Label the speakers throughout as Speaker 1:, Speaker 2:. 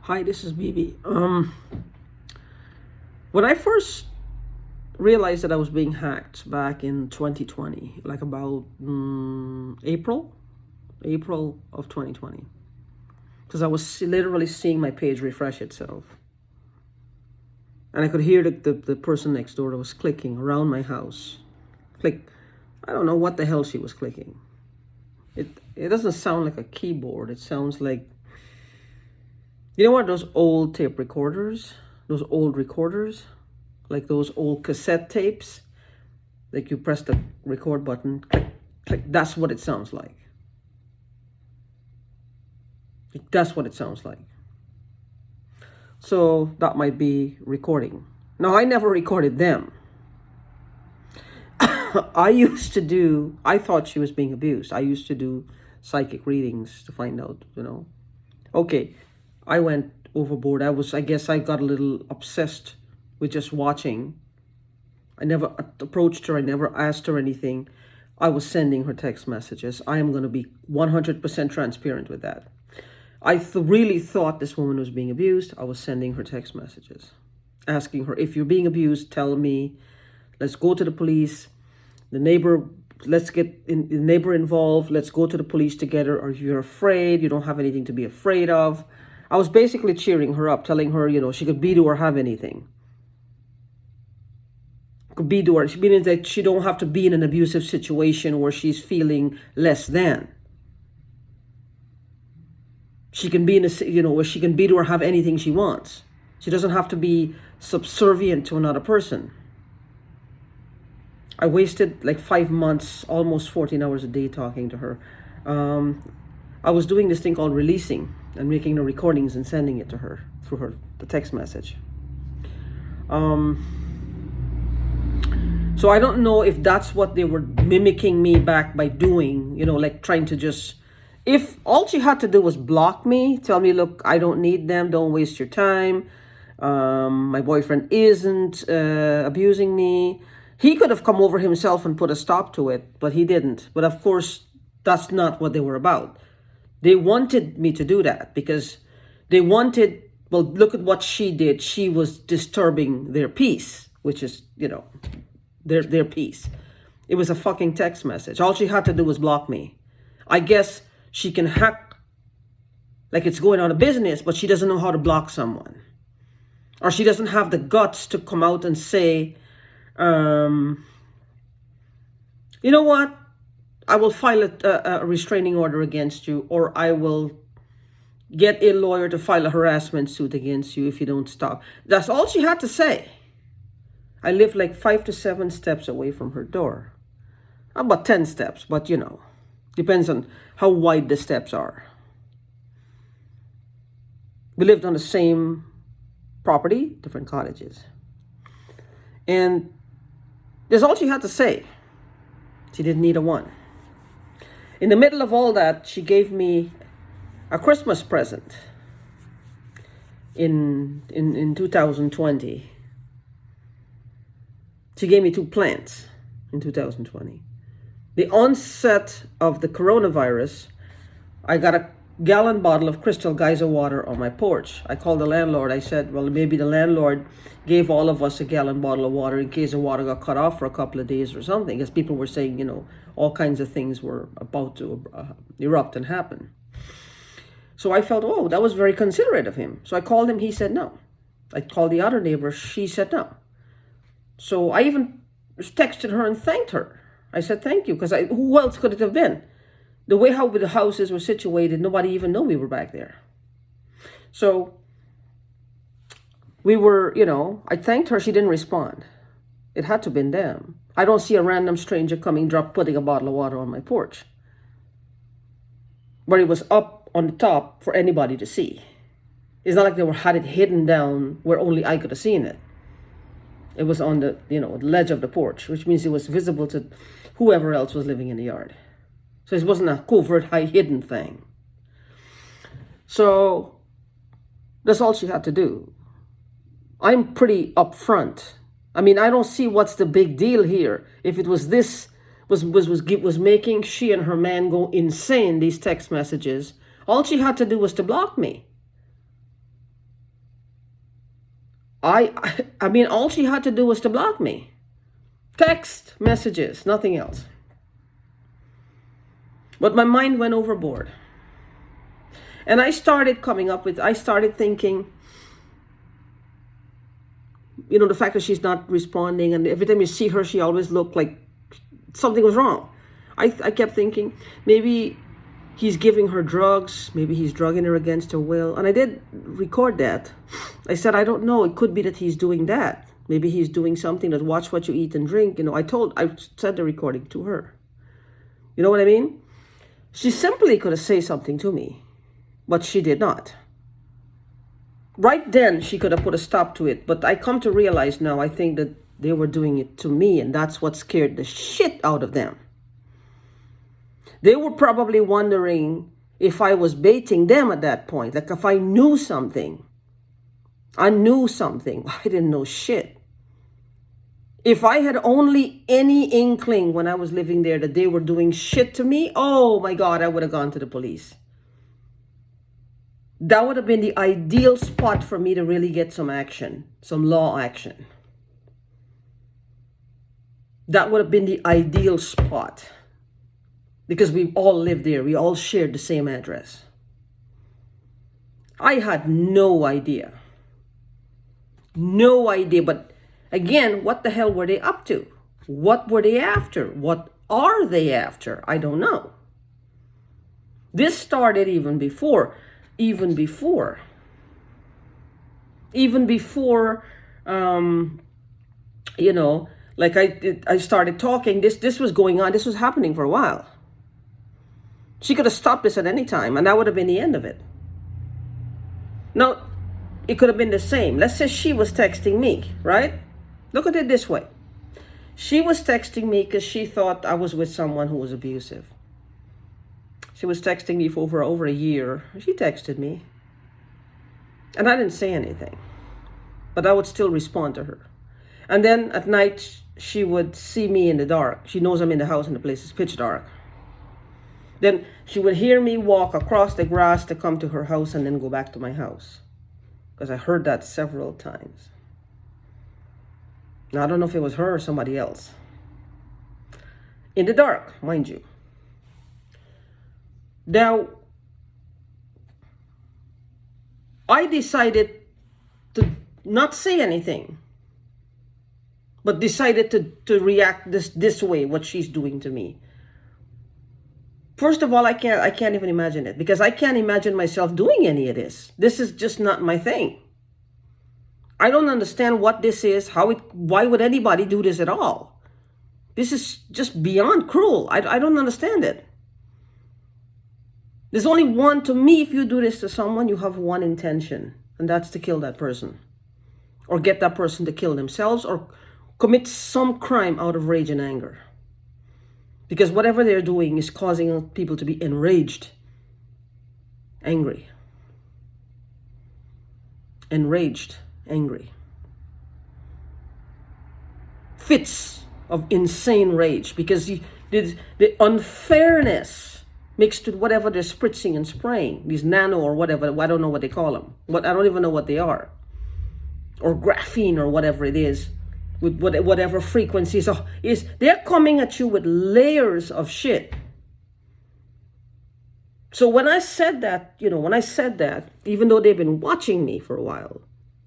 Speaker 1: Hi, this is BB. When I first realized that I was being hacked back in 2020, like about April of 2020, because I was literally seeing my page refresh itself. And I could hear the person next door that was clicking around my house. Click. I don't know what the hell she was clicking. It doesn't sound like a keyboard. It sounds like, you know what, those old tape recorders, those old recorders, like those old cassette tapes, like you press the record button, click, click. That's what it sounds like. That's what it sounds like. So that might be recording. Now, I never recorded them. I thought she was being abused. I used to do psychic readings to find out, Okay, I went overboard. I guess I got a little obsessed with just watching. I never approached her. I never asked her anything. I was sending her text messages. I am going to be 100% transparent with that. I really thought this woman was being abused. I was sending her text messages, asking her, if you're being abused, tell me. Let's go to the police. Let's get the neighbor involved. Let's go to the police together. Or if you're afraid, you don't have anything to be afraid of. I was basically cheering her up, telling her, she could be to or have anything. Could be to her. Meaning that she don't have to be in an abusive situation where she's feeling less than. She can be in a, where she can be to or have anything she wants. She doesn't have to be subservient to another person. I wasted like 5 months, almost 14 hours a day talking to her. I was doing this thing called releasing and making the recordings and sending it to her through the text message. So I don't know if that's what they were mimicking me back by doing, like trying to just, if all she had to do was block me, tell me, look, I don't need them, don't waste your time. My boyfriend isn't abusing me. He could have come over himself and put a stop to it, but he didn't. But of course, that's not what they were about. They wanted me to do that because they wanted, well, look at what she did. She was disturbing their peace, which is, their peace. It was a fucking text message. All she had to do was block me. I guess she can hack like it's going out of business, but she doesn't know how to block someone. Or she doesn't have the guts to come out and say, you know what? I will file a restraining order against you, or I will get a lawyer to file a harassment suit against you if you don't stop. That's all she had to say. I live like 5 to 7 steps away from her door. About 10 steps, but depends on how wide the steps are. We lived on the same property, different cottages. And that's all she had to say. She didn't need a one. In the middle of all that, she gave me a Christmas present in 2020. She gave me 2 plants in 2020. The onset of the coronavirus, I got a gallon bottle of Crystal Geyser water on my porch. I called the landlord. I said, well, maybe the landlord gave all of us a gallon bottle of water in case the water got cut off for a couple of days or something, because people were saying, all kinds of things were about to erupt and happen. So I felt, oh, that was very considerate of him. So I called him. He said no. I called the other neighbor. She said no. So I even texted her and thanked her. I said, thank you, because who else could it have been? The way how the houses were situated, nobody even knew we were back there. So we were, I thanked her. She didn't respond. It had to have been them. I don't see a random stranger putting a bottle of water on my porch. But it was up on the top for anybody to see. It's not like they had it hidden down where only I could have seen it. It was on the, ledge of the porch, which means it was visible to whoever else was living in the yard. So it wasn't a covert, hidden thing. So that's all she had to do. I'm pretty upfront. I mean, I don't see what's the big deal here. If it was this was making she and her man go insane, these text messages, all she had to do was to block me. I mean, all she had to do was to block me. Text messages, nothing else. But my mind went overboard. And I started thinking, the fact that she's not responding, and every time you see her, she always looked like something was wrong. I kept thinking, maybe he's giving her drugs, maybe he's drugging her against her will. And I did record that. I said, I don't know, it could be that he's doing that. Maybe he's doing something that watch what you eat and drink. I sent the recording to her. You know what I mean? She simply could have said something to me, but she did not. Right then, she could have put a stop to it, but I come to realize now, I think that they were doing it to me, and that's what scared the shit out of them. They were probably wondering if I was baiting them at that point, like if I knew something. I knew something. I didn't know shit. If I had only any inkling when I was living there that they were doing shit to me, oh my God, I would have gone to the police. That would have been the ideal spot for me to really get some action, some law action. That would have been the ideal spot. Because we all lived there. We all shared the same address. I had no idea. No idea. But again, what the hell were they up to? What were they after? What are they after? I don't know. This started even before, like I started talking. This was going on. This was happening for a while. She could have stopped this at any time, and that would have been the end of it. Now, it could have been the same. Let's say she was texting me, right? Look at it this way. She was texting me because she thought I was with someone who was abusive. She was texting me for over a year. She texted me. And I didn't say anything. But I would still respond to her. And then at night, she would see me in the dark. She knows I'm in the house and the place is pitch dark. Then she would hear me walk across the grass to come to her house and then go back to my house. Because I heard that several times. Now, I don't know if it was her or somebody else. In the dark, mind you. Now, I decided to not say anything, but decided to react this way, what she's doing to me. First of all, I can't even imagine it, because I can't imagine myself doing any of this. This is just not my thing. I don't understand what this is, why would anybody do this at all? This is just beyond cruel. I don't understand it. There's only one, to me, if you do this to someone, you have one intention, and that's to kill that person. Or get that person to kill themselves, or commit some crime out of rage and anger. Because whatever they're doing is causing people to be enraged, angry. Enraged, angry. Fits of insane rage, because the unfairness mixed with whatever they're spritzing and spraying, these nano or whatever, I don't know what they call them. I don't even know what they are. Or graphene or whatever it is, with whatever frequencies is, they're coming at you with layers of shit. So when I said that, even though they've been watching me for a while,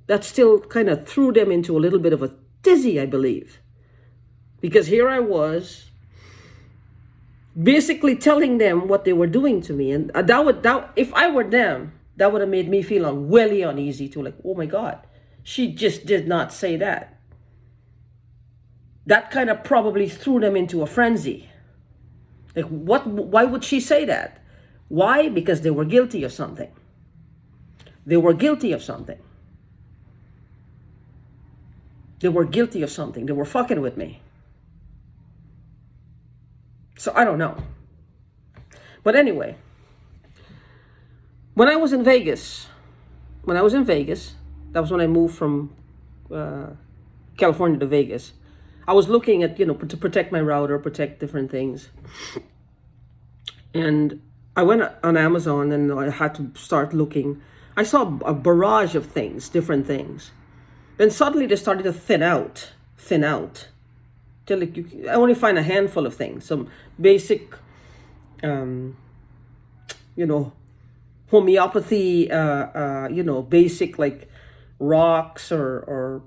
Speaker 1: that still kind of threw them into a little bit of a tizzy, I believe. Because here I was, basically telling them what they were doing to me. And that if I were them, that would have made me feel really uneasy too. Like, oh my God, she just did not say that. That kind of probably threw them into a frenzy. Like, why would she say that? Why? Because they were guilty of something. They were guilty of something. They were guilty of something. They were fucking with me. So I don't know. But anyway, when I was in Vegas, that was when I moved from California to Vegas. I was looking at, to protect my router, protect different things. And I went on Amazon and I had to start looking. I saw a barrage of things, different things. Then suddenly they started to thin out, till like I only find a handful of things, some basic, um, you know, homeopathy, basic like rocks or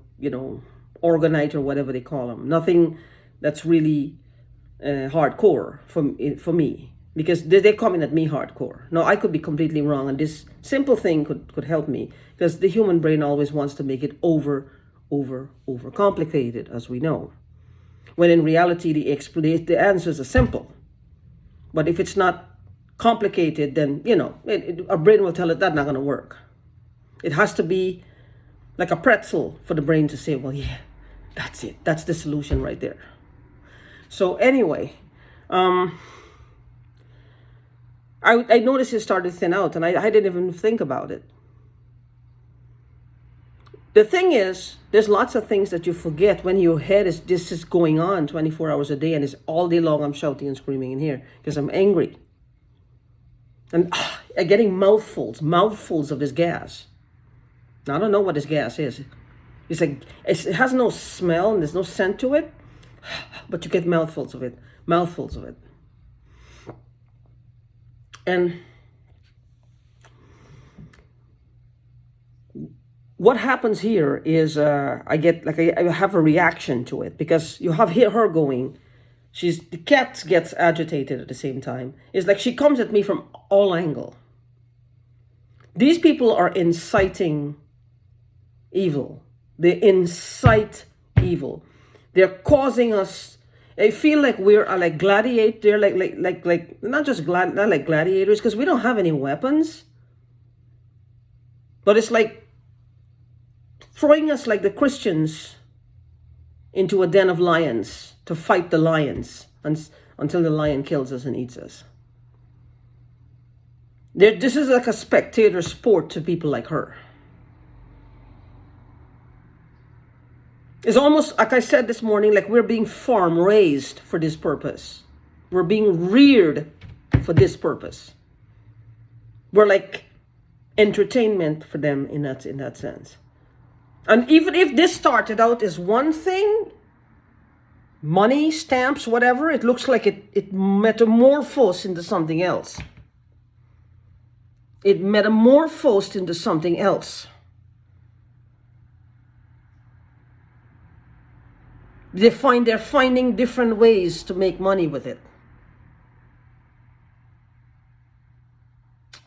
Speaker 1: organite or whatever they call them. Nothing that's really hardcore for me, because they're coming at me hardcore. Now I could be completely wrong, and this simple thing could help me, because the human brain always wants to make it over complicated, as we know. When in reality, the answers are simple. But if it's not complicated, then our brain will tell it that's not going to work. It has to be like a pretzel for the brain to say, well, yeah, that's it. That's the solution right there. So anyway, I noticed it started to thin out, and I didn't even think about it. The thing is, there's lots of things that you forget when your head this is going on 24 hours a day, and it's all day long I'm shouting and screaming in here because I'm angry. And I'm getting mouthfuls of this gas. Now, I don't know what this gas is. It's like, it has no smell and there's no scent to it, but you get mouthfuls of it. And what happens here is I have a reaction to it, because you have her going, the cat gets agitated at the same time. It's like she comes at me from all angles. These people are inciting evil. They incite evil. They're causing us. I feel like we're like gladiators. They're like not like gladiators, because we don't have any weapons. But it's like throwing us, like the Christians, into a den of lions to fight the lions until the lion kills us and eats us. This is like a spectator sport to people like her. It's almost, like I said this morning, like we're being raised for this purpose. We're being reared for this purpose. We're like entertainment for them in that sense. And even if this started out as one thing, money, stamps, whatever, it looks like it metamorphosed into something else. It metamorphosed into something else. They're finding different ways to make money with it.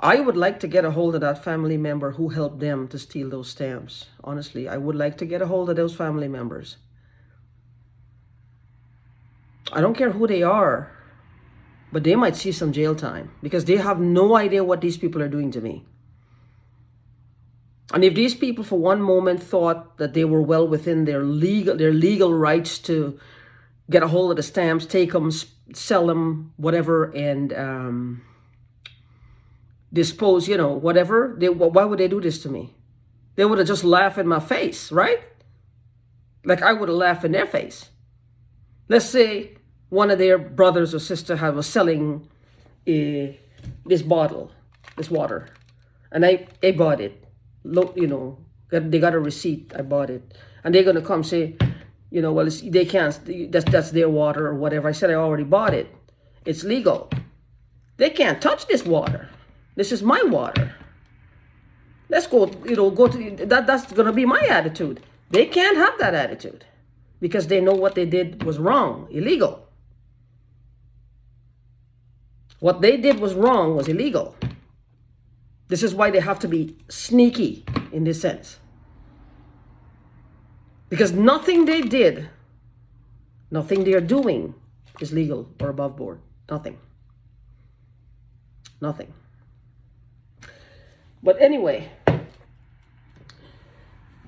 Speaker 1: I would like to get a hold of that family member who helped them to steal those stamps. Honestly, I would like to get a hold of those family members. I don't care who they are, but they might see some jail time, because they have no idea what these people are doing to me. And if these people for one moment thought that they were well within their legal rights to get a hold of the stamps, take them, sell them, whatever, and dispose, whatever, why would they do this to me? They would have just laughed in my face, right? Like I would have laughed in their face. Let's say one of their brothers or sister was selling this water, and I bought it. Look, they got a receipt. I bought it, and they're gonna come say, well, they can't. That's their water or whatever. I said I already bought it. It's legal. They can't touch this water. This is my water. Let's go to that. That's gonna be my attitude. They can't have that attitude, because they know what they did was wrong, illegal. What they did was wrong, was illegal. This is why they have to be sneaky in this sense. Because nothing they did, nothing they are doing is legal or above board. Nothing. Nothing. But anyway,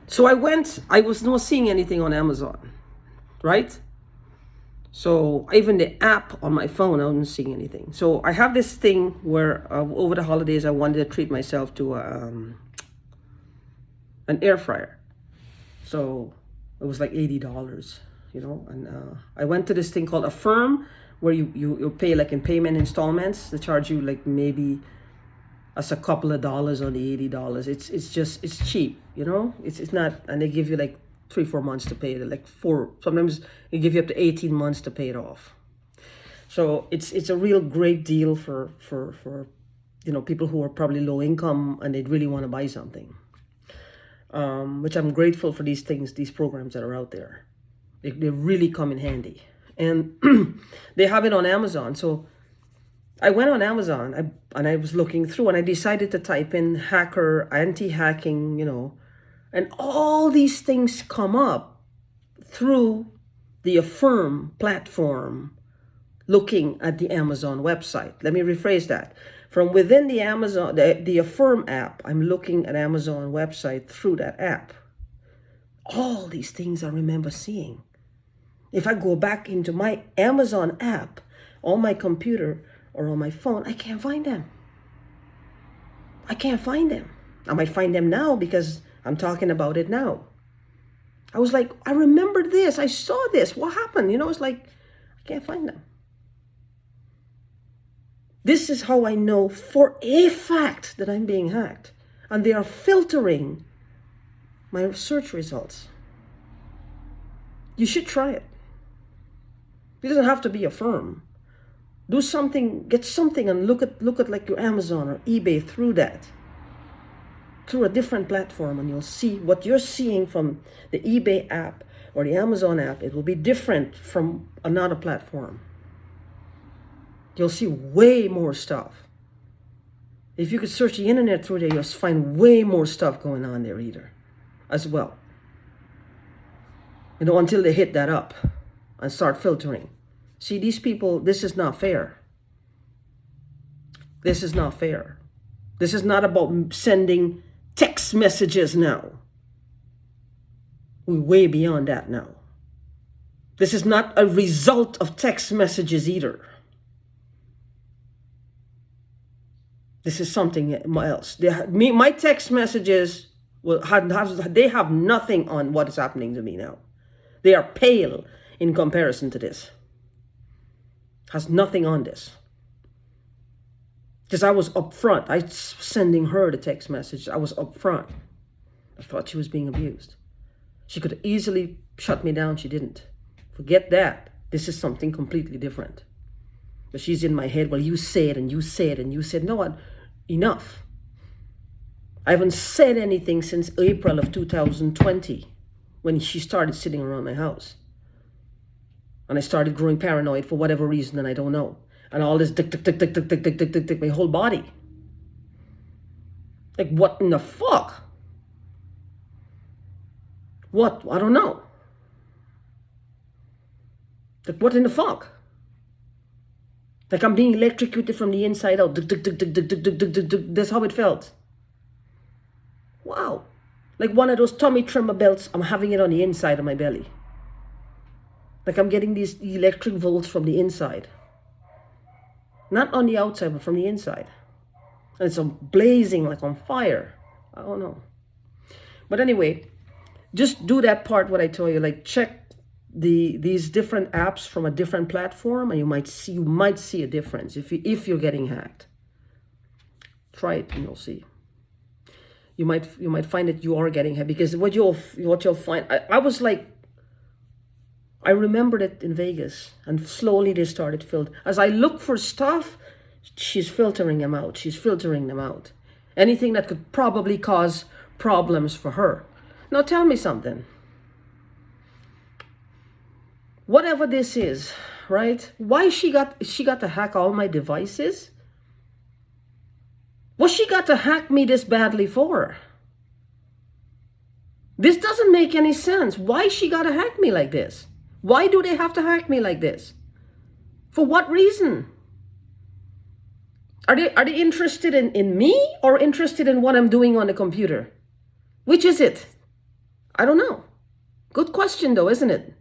Speaker 1: so I was not seeing anything on Amazon, right? So even the app on my phone, I wasn't seeing anything. So I have this thing where over the holidays, I wanted to treat myself to an air fryer. So it was like $80, and I went to this thing called Affirm, where you pay like in payment installments. They charge you like maybe as a couple of dollars on the $80. It's cheap, it's not, and they give you like 3-4 months to pay it, like four, sometimes it give you up to 18 months to pay it off. So it's a real great deal for people who are probably low income and they'd really want to buy something. Which I'm grateful for these things, these programs that are out there. They really come in handy. And they have it on Amazon. So I went on Amazon and I was looking through and I decided to type in hacker, anti-hacking, and all these things come up through the Affirm platform looking at the Amazon website. Let me rephrase that. From within the Amazon, the Affirm app, I'm looking at Amazon website through that app. All these things I remember seeing. If I go back into my Amazon app on my computer or on my phone, I can't find them. I can't find them. I might find them now because I'm talking about it now. I was like, I remember this. I saw this. What happened? It's like, I can't find them. This is how I know for a fact that I'm being hacked. And they are filtering my search results. You should try it. It doesn't have to be Affirm. Do something, get something and look at like your Amazon or eBay through that. Through a different platform, and you'll see what you're seeing from the eBay app or the Amazon app. It will be different from another platform. You'll see way more stuff. If you could search the internet through there, you'll find way more stuff going on there as well. Until they hit that up and start filtering. See, these people, this is not fair. This is not fair. This is not about sending text messages now. We're way beyond that now. This is not a result of text messages either. This is something else. My text messages they have nothing on what is happening to me now. They are pale in comparison to this. Has nothing on this. Because I was upfront. I was sending her the text message. I was upfront. I thought she was being abused. She could easily shut me down. She didn't. Forget that. This is something completely different. But she's in my head. Well, you say it and you say it and you said, no, enough. I haven't said anything since April of 2020 when she started sitting around my house. And I started growing paranoid for whatever reason, and I don't know. And all this tick, tick, tick, tick, tick, tick, tick, tick, tick, tick, my whole body. Like, what in the fuck? What? I don't know. Like, what in the fuck? Like I'm being electrocuted from the inside out. That's how it felt. Wow. Like one of those tummy tremor belts, I'm having it on the inside of my belly. Like I'm getting these electric volts from the inside. Not on the outside, but from the inside. And it's blazing like on fire. I don't know. But anyway, just do that part what I told you. Like check these different apps from a different platform, and you might see a difference if you're getting hacked. Try it and you'll see. You might find that you are getting hacked, because what you'll find. I was like, I remembered it in Vegas, and slowly they started filtering. As I look for stuff, she's filtering them out. She's filtering them out. Anything that could probably cause problems for her. Now tell me something. Whatever this is, right? Why she got to hack all my devices? What she got to hack me this badly for? This doesn't make any sense. Why she got to hack me like this? Why do they have to hack me like this? For what reason? Are they interested in me or interested in what I'm doing on the computer? Which is it? I don't know. Good question though, isn't it?